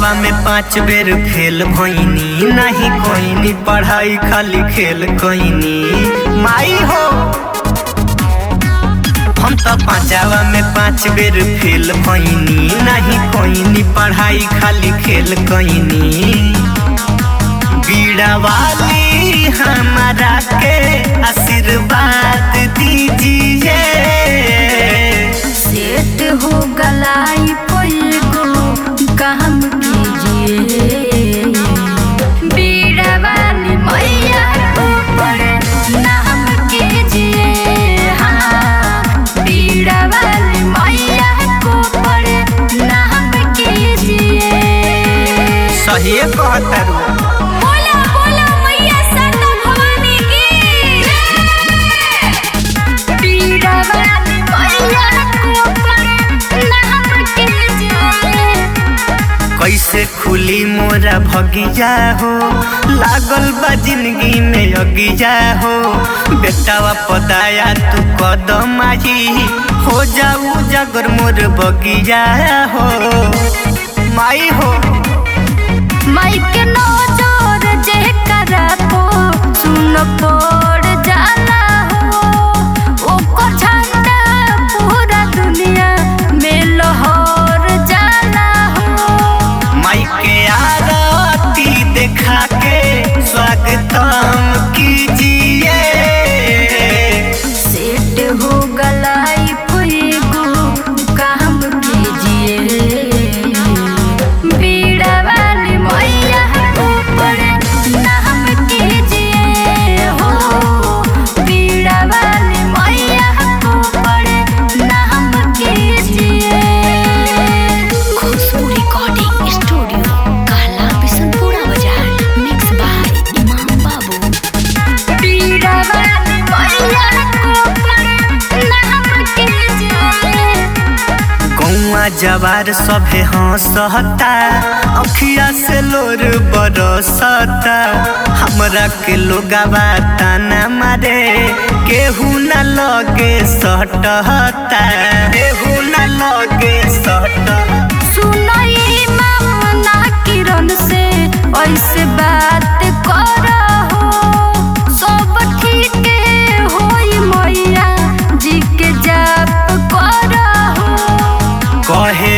पांचवा में 5 बेर फेल भइनी, नहीं कोइनी पढ़ाई खाली खेल कोइनी। माई हो हम तो पांचवा में 5 बेर फेल भइनी, नहीं कोइनी पढ़ाई खाली खेल कोइनी। बीड़ा वाली हमारा के आशीर्वाद दीजिए, सेट हो गलाई कोई को काम कीजिए। बीड़ा वाली मैया को नाम कीजिए, हाँ बीड़ा वाली मैया को नाम कीजिए। सही कहत कैसे खुली मोरा भगिया हो, लागल बा जिंदगी में अगिया हो। बेटावा पदाया तू कदम आई, हो जाऊ जागर मोर बगिया हो। माई हो माई के नजर जे करा को सुन पड़ जाला हो, ओकर झंडा पूरा दुनिया में लहर जाला हो। माई के आरती देखा के स्वागतम कीजिए, सेट हो गलाई कोई को काम कीजिए। बीड़ा वाली मैया को नाम कीजिए, हो बीड़ा वाली मैया को नाम कीजिए। खुशबू रिकॉर्डिंग स्टूडियो कहला बिशनपुरा बाजार, मिक्स बाय इमाम बाबू। बीड़ा वाली मैया को नाम कीजिए। गौआ जवार सभे हंसता, अखिया से लोर बरसता। हमरा के लोगवा ताना मारे, केहू न लगे सटता, केहू न लगे सटता। सुनई मामना किरण से ऐसे बात करहो, सब ठीक होई मैया जी के जाप करहो। कहे